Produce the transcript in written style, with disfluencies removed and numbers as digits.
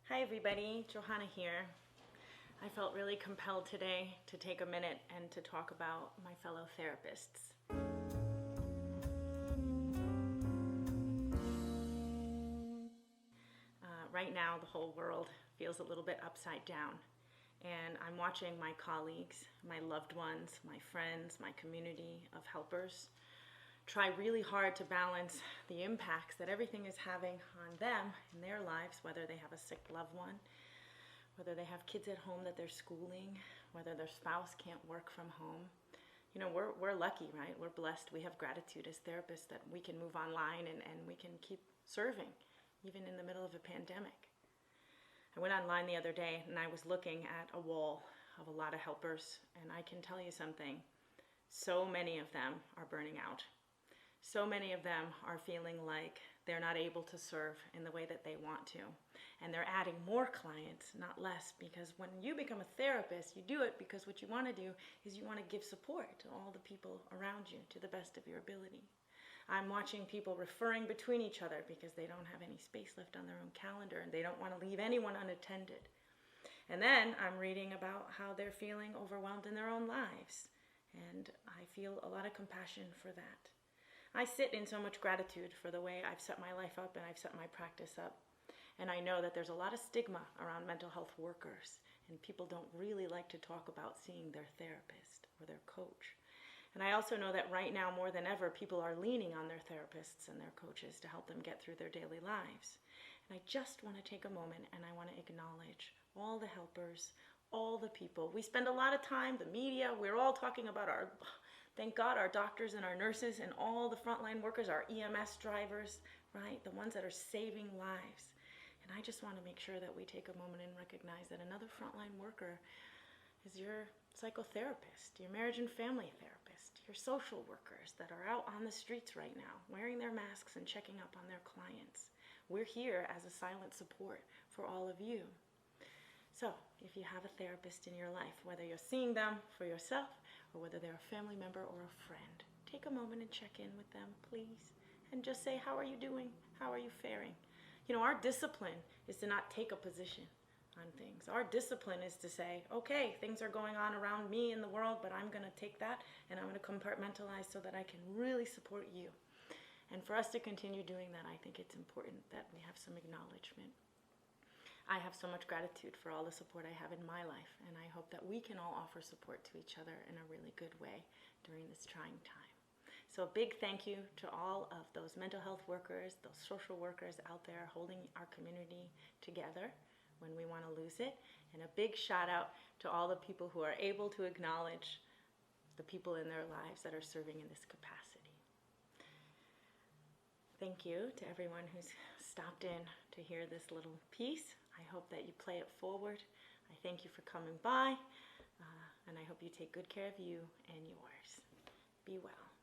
Hi everybody, Johanna here. I felt really compelled today to take a minute and to talk about my fellow therapists. Right now, the whole world feels a little bit upside down, and I'm watching my colleagues, my loved ones, my friends, my community of helpers try really hard to balance the impacts that everything is having on them in their lives, whether they have a sick loved one, whether they have kids at home that they're schooling, whether their spouse can't work from home. You know, we're lucky, right? We're blessed. We have gratitude as therapists that we can move online and we can keep serving, even in the middle of a pandemic. I went online the other day and I was looking at a wall of a lot of helpers, and I can tell you something. So many of them are burning out. So many of them are feeling like they're not able to serve in the way that they want to. And they're adding more clients, not less, because when you become a therapist, you do it because what you want to do is you want to give support to all the people around you to the best of your ability. I'm watching people referring between each other because they don't have any space left on their own calendar and they don't want to leave anyone unattended. And then I'm reading about how they're feeling overwhelmed in their own lives. And I feel a lot of compassion for that. I sit in so much gratitude for the way I've set my life up and I've set my practice up. And I know that there's a lot of stigma around mental health workers, and people don't really like to talk about seeing their therapist or their coach. And I also know that right now, more than ever, people are leaning on their therapists and their coaches to help them get through their daily lives. And I just want to take a moment and I want to acknowledge all the helpers, all the people. We spend a lot of time, the media, we're all talking about thank God, our doctors and our nurses and all the frontline workers, our EMS drivers, right? The ones that are saving lives. And I just want to make sure that we take a moment and recognize that another frontline worker is your psychotherapist, your marriage and family therapist, your social workers that are out on the streets right now, wearing their masks and checking up on their clients. We're here as a silent support for all of you. So, if you have a therapist in your life, whether you're seeing them for yourself or whether they're a family member or a friend, take a moment and check in with them, please. And just say, how are you doing? How are you faring? You know, our discipline is to not take a position on things. Our discipline is to say, okay, things are going on around me in the world, but I'm going to take that and I'm going to compartmentalize so that I can really support you. And for us to continue doing that, I think it's important that we have some acknowledgement. I have so much gratitude for all the support I have in my life, and I hope that we can all offer support to each other in a really good way during this trying time. So a big thank you to all of those mental health workers, those social workers out there holding our community together when we want to lose it, and a big shout out to all the people who are able to acknowledge the people in their lives that are serving in this capacity. Thank you to everyone who's stopped in to hear this little piece. I hope that you play it forward. I thank you for coming by, and I hope you take good care of you and yours. Be well.